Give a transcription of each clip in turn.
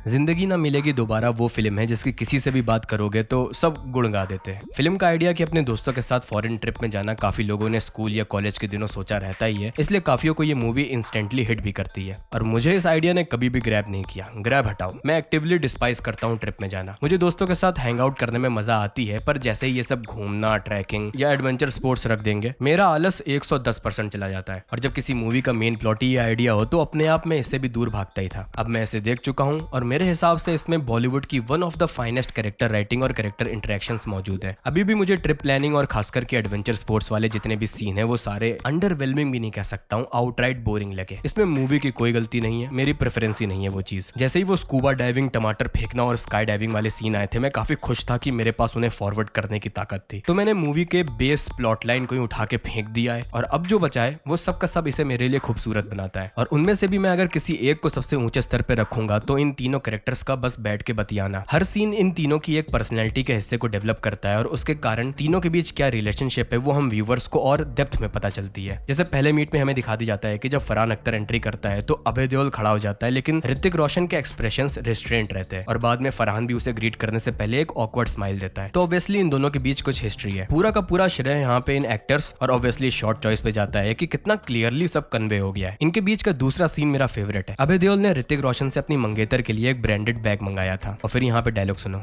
जिंदगी ना मिलेगी दोबारा वो फिल्म है जिसकी किसी से भी बात करोगे तो सब गुण गा देते हैं। फिल्म का आइडिया कि अपने दोस्तों के साथ फॉरेन ट्रिप में जाना काफी लोगों ने स्कूल या कॉलेज के दिनों सोचा रहता ही है, इसलिए काफियों को ये मूवी इंस्टेंटली हिट भी करती है। और मुझे इस आइडिया ने कभी भी ग्रैब नहीं किया। ग्रैब हटाओ, मैं एक्टिवली डिस्पाइस करता हूँ ट्रिप में जाना। मुझे दोस्तों के साथ हैंग आउट करने में मजा आती है, पर जैसे ही ये सब घूमना, ट्रैकिंग या एडवेंचर स्पोर्ट्स रख देंगे, मेरा आलस 110% चला जाता है। और जब किसी मूवी का मेन प्लॉट ही ये आइडिया हो तो अपने आप में इससे भी दूर भागता ही था। अब मैं इसे देख चुका हूँ और मेरे हिसाब से इसमें बॉलीवुड की one of the finest character writing और कैरेक्टर इंटरेक्शंस मौजूद है। अभी भी मुझे ट्रिप प्लानिंग और खासकर के एडवेंचर स्पोर्ट्स वाले जितने भी सीन है वो सारे अंडरवेलमिंग भी नहीं कह सकता हूँ, आउटराइट बोरिंग लगे। इसमें मूवी की कोई गलती नहीं है, मेरी प्रेफरेंस ही नहीं है वो चीज। जैसे ही वो स्कूबा डाइविंग, टमाटर फेंकना और स्काई डाइविंग वाले सीन आए थे, मैं काफी खुश था कि मेरे पास उन्हें फॉरवर्ड करने की ताकत थी। तो मैंने मूवी के बेस प्लॉट लाइन को ही उठा के फेंक दिया है और अब जो बचा है वो सब का सब इसे मेरे लिए खूबसूरत बनाता है। और उनमें से भी मैं अगर किसी एक को सबसे ऊंचे स्तर पे रखूंगा तो इन तीनों कैरेक्टर्स का बस बैठ के बतियाना। हर सीन इन तीनों की एक पर्सनैलिटी के हिस्से को डेवलप करता है और उसके कारण तीनों के बीच क्या रिलेशनशिप है वो हम व्यूवर्स को और डेप्थ में पता चलती है। जैसे पहले मीट में हमें दिखा दी जाता है कि जब फरहान अख्तर एंट्री करता है तो अभय देओल खड़ा हो जाता है, लेकिन ऋतिक रोशन के एक्सप्रेशंस रिस्ट्रेंट रहते हैं और बाद में फरहान भी उसे ग्रीट करने से पहले एक ऑकवर्ड स्माइल देता है। तो ऑब्वियसली इन दोनों के बीच कुछ हिस्ट्री है। पूरा का पूरा श्रेय यहाँ पे इन एक्टर्स और ऑब्वियसली शॉर्ट चॉइस पे जाता है कि कितना क्लियरली सब कन्वे हो गया है। इनके बीच का दूसरा सीन मेरा फेवरेट है। अभय देओल ने ऋतिक रोशन से अपनी मंगेतर के लिए एक ब्रांडेड बैग मंगाया था और फिर यहाँ पे डायलॉग सुनो।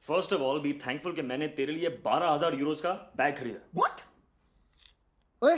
First of all be thankful कि मैंने तेरे लिए 12,000 यूरोज का बैग खरीदा। What? ओए,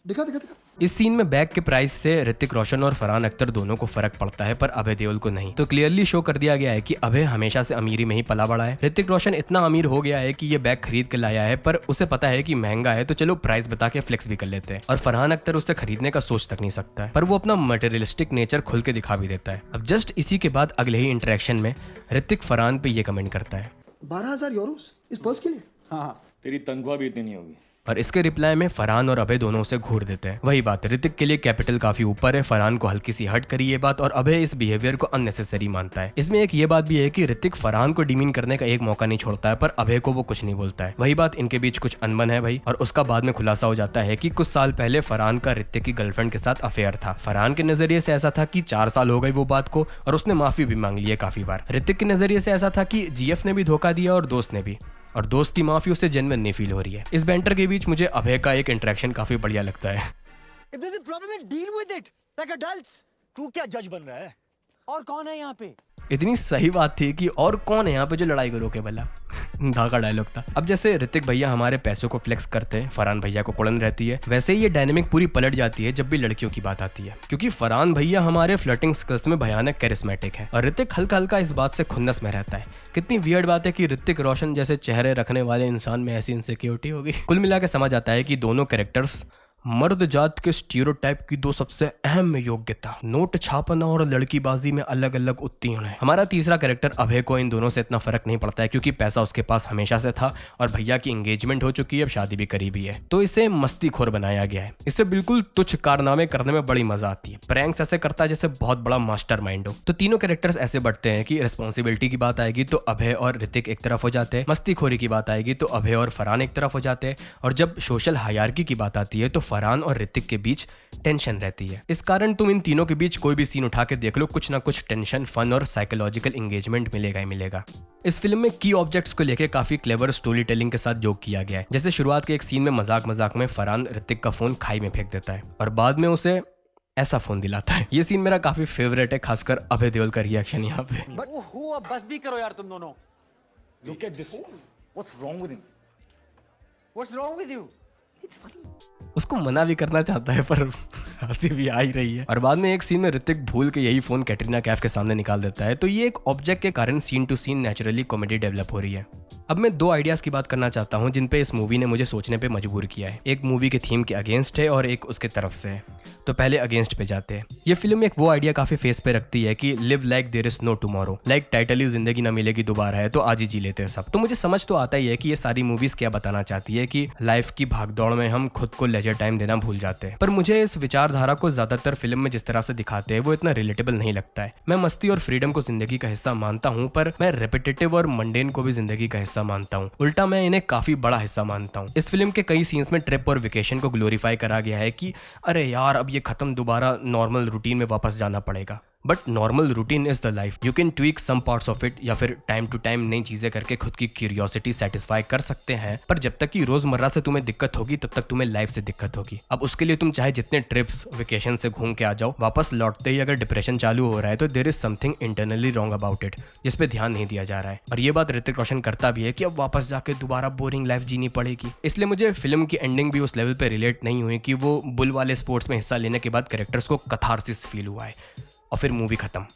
दिखा दिखा दिखा। इस सीन में बैग के प्राइस से ऋतिक रोशन और फरहान अख्तर दोनों को फर्क पड़ता है, पर अभय देओल को नहीं। तो क्लियरली शो कर दिया गया है कि अभय हमेशा से अमीरी में ही पला बड़ा है। ऋतिक रोशन इतना अमीर हो गया है कि ये बैग खरीद के लाया है, पर उसे पता है कि महंगा है तो चलो प्राइस बता के फ्लेक्स भी कर लेते हैं। और फरहान अख्तर उसे खरीदने का सोच तक नहीं सकता है, पर वो अपना मटेरियलिस्टिक नेचर खुल के दिखा भी देता है। अब जस्ट इसी के बाद अगले ही इंटरेक्शन में ऋतिक फरहान पे ये कमेंट करता है, 12,000 यूरोस इस पर्स के लिए? हाँ, तेरी तनख्वाह भी इतनी नहीं होगी। और इसके रिप्लाई में फरहान और अभय दोनों उसे घूर देते हैं। वही बात, ऋतिक के लिए कैपिटल काफी ऊपर है, फरहान को हल्की सी हट करी ये बात और अभय इस बिहेवियर को अननेसेसरी मानता है। इसमें एक ये बात भी है कि ऋतिक फरहान को डिमीन करने का एक मौका नहीं छोड़ता है, पर अभय को वो कुछ नहीं बोलता है। वही बात, इनके बीच कुछ अनबन है भाई। और उसका बाद में खुलासा हो जाता है कि कुछ साल पहले फरहान का ऋतिक की गर्लफ्रेंड के साथ अफेयर था। फरहान के नजरिए से ऐसा था कि 4 साल हो गए वो बात को और उसने माफी भी मांग ली है काफी बार। ऋतिक के नजरिए से ऐसा था कि जीएफ ने भी धोखा दिया और दोस्त ने भी, और दोस्त की माफी उसे जेन्युइन नहीं फील हो रही है। इस बैंटर के बीच मुझे अभय का एक इंटरेक्शन काफी बढ़िया लगता है। If there's a problem, then deal with it like adults. तू क्या जज बन रहा है? और कौन है यहाँ पे? इतनी सही बात थी कि और कौन है यहाँ पे जो लड़ाई को रोके भला। धाका डायलॉग था। अब जैसे ऋतिक भैया हमारे पैसों को फ्लेक्स करते हैं, फरहान भैया को कुड़न रहती है, वैसे ही ये डायनेमिक पूरी पलट जाती है जब भी लड़कियों की बात आती है, क्योंकि फरहान भैया हमारे फ्लर्टिंग स्किल्स में भयानक कैरिस्मेटिक है और ऋतिक हल्का हल्का इस बात से खुन्नस में रहता है। कितनी वियर्ड बात है कि ऋतिक रोशन जैसे चेहरे रखने वाले इंसान में ऐसी इनसिक्योरिटी होगी। कुल मिला के समझ आता है कि दोनों कैरेक्टर्स मर्द जात के स्टीरियोटाइप की दो सबसे अहम योग्यता, नोट छापना और लड़कीबाजी में अलग अलग उत्तीर्ण है। हमारा तीसरा कैरेक्टर अभय को इन दोनों से इतना फर्क नहीं पड़ता है, क्योंकि पैसा उसके पास हमेशा से था और भैया की एंगेजमेंट हो चुकी है, अब शादी भी करीबी है, तो इसे मस्तीखोर बनाया गया है। इसे बिल्कुल तुच्छ कारनामे करने में बड़ी मजा आती है। प्रैंक्स ऐसे करता है जैसे बहुत बड़ा मास्टरमाइंड हो। तो तीनों कैरेक्टर्स ऐसे बढ़ते हैं कि रिस्पॉन्सिबिलिटी की बात आएगी तो अभय और ऋतिक एक तरफ हो जाते हैं, मस्तीखोरी की बात आएगी तो अभय और फरहान एक तरफ हो जाते हैं, और जब सोशल हायरार्की की बात आती है तो फरहान और ऋतिक के बीच टेंशन रहती है। इस कारण तुम इन तीनों के बीच कोई भी सीन उठा के देख लो, कुछ ना कुछ टेंशन, फन और साइकोलॉजिकल एंगेजमेंट मिलेगा ही मिलेगा। इस फिल्म में की ऑब्जेक्ट्स को लेकर काफी क्लेवर स्टोरी टेलिंग के साथ जोक किया गया है। जैसे शुरुआत के एक सीन में मजाक मजाक में फरहान ऋतिक का फोन खाई में फेंक देता है और बाद में उसे ऐसा फोन दिलाता है। ये सीन मेरा काफी फेवरेट है, खासकर अभय देओल का रिएक्शन यहाँ पे। अब बस भी करो यार तुम दोनों। Look at this. What's wrong with him? What's wrong with you? It's funny. उसको मना भी करना चाहता है पर हंसी भी आ ही रही है। और बाद में एक सीन में ऋतिक भूल के यही फोन कैटरीना कैफ के सामने निकाल देता है। तो ये एक ऑब्जेक्ट के कारण scene to scene naturally comedy develop हो रही है। अब मैं 2 आइडियाज की बात करना चाहता हूँ जिन पे इस मूवी ने मुझे सोचने पे मजबूर किया है। एक मूवी के थीम के अगेंस्ट है और एक उसके तरफ से है। तो पहले अगेंस्ट पे जाते हैं। ये फिल्म एक वो आइडिया काफी फेस पे रखती है कि live like there is no tomorrow, like title ही जिंदगी ना मिलेगी दोबारा है तो आज ही जी लेते हैं सब। तो मुझे समझ तो आता ही है कि ये सारी मूवीज क्या बताना चाहती है कि लाइफ की भागदौड़ में हम खुद को लेजर टाइम देना भूल जाते हैं। पर मुझे इस विचारधारा को ज्यादातर फिल्म में जिस तरह से दिखाते हैं वो इतना रिलेटेबल नहीं लगता है। मैं मस्ती और फ्रीडम को जिंदगी का हिस्सा मानता हूँ, पर मैं रेपिटेटिव और मंडेन को भी जिंदगी का हिस्सा मानता हूँ। उल्टा मैं इन्हें काफी बड़ा हिस्सा मानता हूँ। इस फिल्म के कई सीन्स में ट्रिप और वेकेशन को ग्लोरीफाई करा गया है कि अरे यार अब ये खत्म, दोबारा नॉर्मल रूटीन में वापस जाना पड़ेगा। But normal routine is the life. You can tweak some parts of it या फिर टाइम टू टाइम नई चीजें करके खुद की क्यूरियोसिटी सेटिस्फाई कर सकते हैं, पर जब तक कि रोजमर्रा से तुम्हें दिक्कत होगी तब तक तुम्हें लाइफ से दिक्कत होगी। अब उसके लिए तुम चाहे जितने ट्रिप्स वेकेशन से घूम के आ जाओ, वापस लौटते ही अगर डिप्रेशन चालू हो रहा है तो there is something internally wrong about it, जिस पे ध्यान नहीं दिया जा रहा है। और ये बात ऋतिक रोशन करता भी है कि अब वापस जाके दोबारा बोरिंग लाइफ जीनी पड़ेगी। इसलिए मुझे फिल्म की एंडिंग भी उस लेवल पे रिलेट नहीं हुई कि वो बुल वाले स्पोर्ट्स में हिस्सा लेने के बाद कैरेक्टर्स को कथारसिस फील हुआ है और फिर मूवी खत्म।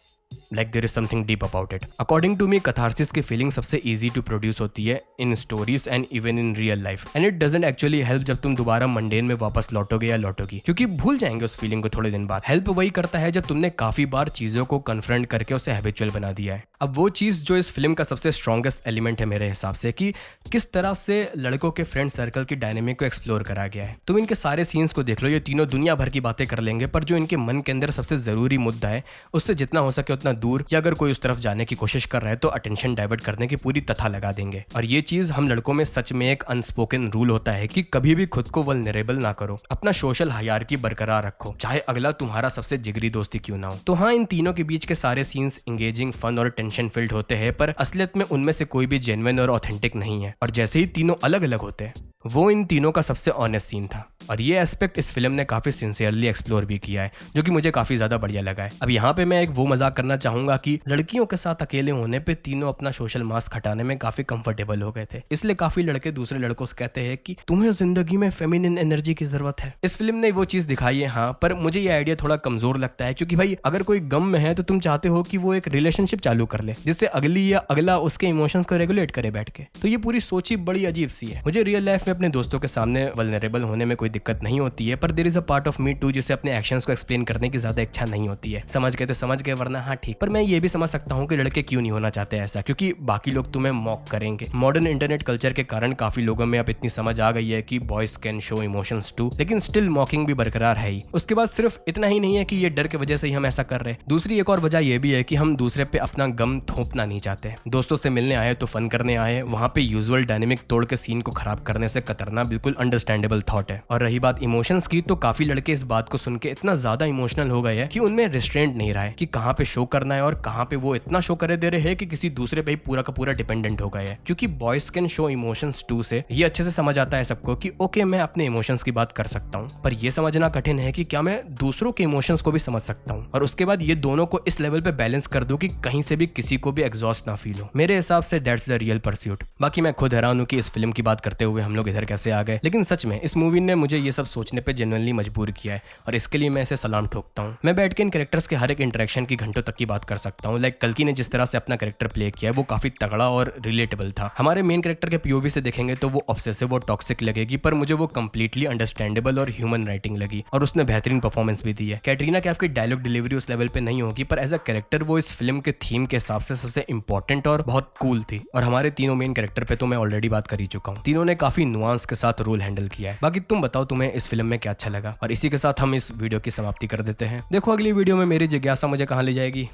Like there is something deep about it. According to me, catharsis की फीलिंग सबसे easy to produce होती है in stories and even in real life. And it doesn't actually help जब तुम दोबारा मंडेन में वापस लौटोगे या लौटोगी, क्योंकि भूल जाएंगे उस फीलिंग को थोड़े दिन बाद। हेल्प वही करता है जब तुमने काफी बार चीजों को कन्फ्रंट करके उसे हैबिचुअल बना दिया है। अब वो चीज जो इस फिल्म का सबसे स्ट्रॉन्गेस्ट एलिमेंट है मेरे हिसाब से, कि किस तरह से लड़कों के फ्रेंड सर्कल की डायनेमिक को एक्सप्लोर करा गया है। तुम इनके सारे सीन्स को देख लो, ये तीनों दुनिया भर की बातें कर लेंगे, पर जो इनके मन के अंदर सबसे जरूरी मुद्दा है उससे जितना हो सके उतना दूर, या अगर कोई उस तरफ जाने की कोशिश कर रहा है तो अटेंशन डाइवर्ट करने की पूरी तथा लगा देंगे। और ये चीज हम लड़कों में सच में एक अनस्पोकन रूल होता है कि कभी भी खुद को वल्नरेबल ना करो, अपना सोशल हायरार्की बरकरार रखो, चाहे अगला तुम्हारा सबसे जिगरी दोस्ती क्यों ना हो। तो हाँ, इन तीनों के बीच के सारे सीन्स एंगेजिंग, फन और टेंशन फिल्ड होते हैं, पर असलियत में उनमें से कोई भी जेन्युइन और ऑथेंटिक नहीं है। और जैसे ही तीनों अलग अलग होते हैं, वो इन तीनों का सबसे ऑनेस्ट सीन था। और ये एस्पेक्ट इस फिल्म ने काफी सिंसियरली एक्सप्लोर भी किया है, जो कि मुझे काफी ज्यादा बढ़िया लगा है। अब यहाँ पे मैं एक वो मजाक करना चाहूंगा कि लड़कियों के साथ अकेले होने पे तीनों अपना सोशल मास्क हटाने में काफी कंफर्टेबल हो गए थे, इसलिए काफी लड़के दूसरे लड़कों से कहते हैं कि तुम्हें जिंदगी में फेमिनिन एनर्जी की जरूरत है। इस फिल्म ने वो चीज दिखाई है, हाँ, पर मुझे ये आइडिया थोड़ा कमजोर लगता है, क्योंकि भाई अगर कोई गम में है तो तुम चाहते हो कि वो एक रिलेशनशिप चालू कर ले जिससे अगली या अगला उसके इमोशंस को रेगुलेट करे बैठ के। तो ये पूरी सोच ही बड़ी अजीब सी है। मुझे रियल लाइफ में अपने दोस्तों के सामने वल्नरेबल होने में कोई दिक्कत नहीं होती है, पर there is a part of me too जिसे अपने एक्शंस को एक्सप्लेन करने की ज्यादा इच्छा नहीं होती है। समझ गए तो समझ गए, वरना हाँ ठीक। पर मैं ये भी समझ सकता हूँ कि लड़के क्यों नहीं होना चाहते ऐसा, क्योंकि बाकी लोग तुम्हें मॉक करेंगे। मॉडर्न इंटरनेट कल्चर के कारण काफी लोगों में अब इतनी समझ आ गई है कि boys can show emotions too, लेकिन स्टिल मॉकिंग भी बरकरार है ही। उसके बाद सिर्फ इतना ही नहीं है कि ये डर की वजह से ही हम ऐसा कर रहे हैं, दूसरी एक और वजह ये भी है कि हम दूसरे पे अपना गम थोपना नहीं चाहते। दोस्तों से मिलने आए तो फन करने आए, वहां पे यूजुअल डायनेमिक तोड़ के सीन को खराब करने से कतरना बिल्कुल अंडरस्टैंडेबल थॉट है। और रही बात इमोशंस की, तो काफी लड़के इस बात को सुन के इतना ज्यादा इमोशनल हो गए हैं कि उनमें रिस्ट्रेंट नहीं रहा है कि कहाँ पे शो करना है और कहाँ पे वो इतना शो करे दे रहे हैं कि किसी दूसरे पे ही पूरा का पूरा डिपेंडेंट हो गए हैं। क्योंकि boys can show emotions too से ये अच्छे से समझ आता है सबको कि ओके, मैं अपने इमोशंस की बात कर सकता हूँ, पर ये समझना कठिन है कि क्या मैं दूसरों के इमोशंस को भी समझ सकता हूँ, और उसके बाद ये दोनों को इस लेवल पे बैलेंस कर दूं कि कहीं से भी किसी को भी एग्जॉस्ट ना फील हो। मेरे हिसाब से दैट्स द रियल परस्यूट। बाकी मैं खुद हैरान हूँ कि इस फिल्म की बात करते हुए हम लोग इधर कैसे आ गए, लेकिन सच में इस मूवी ने मुझे ये सब सोचने पे जेन्युइनली मजबूर किया है, और इसके लिए मैं इसे सलाम ठोकता हूँ। मैं बैठ के इन कैरेक्टर्स के हर एक इंटरेक्शन की घंटों तक की बात कर सकता हूँ। लाइक कल्कि ने जिस तरह से अपना कैरेक्टर प्ले किया है वो काफी तगड़ा और रिलेटेबल था। हमारे मेन कैरेक्टर के पीओवी से देखेंगे तो वो ऑब्सेसिव और टॉक्सिक लगेगी, पर मुझे वो कंप्लीटली अंडरस्टैंडेबल और ह्यूमन राइटिंग लगी, और उसने बेहतरीन परफॉर्मेंस भी दी है। कैटरीना कैफ की डायलॉग डिलीवरी उस लेवल पे नहीं होगी, पर एज अ कैरेक्टर वो इस फिल्म के थीम के हिसाब से सबसे इंपॉर्टेंट और बहुत कूल थी। और हमारे तीनों मेन कैरेक्टर पे तो मैं ऑलरेडी बात कर ही चुका हूँ, तीनों ने काफी नुआंस के साथ रोल हैंडल किया है। बाकी तुम बताओ तुम्हें इस फिल्म में क्या अच्छा लगा, और इसी के साथ हम इस वीडियो की समाप्ति कर देते हैं। देखो अगली वीडियो में मेरी जिज्ञासा मुझे कहाँ ले जाएगी।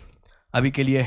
अभी के लिए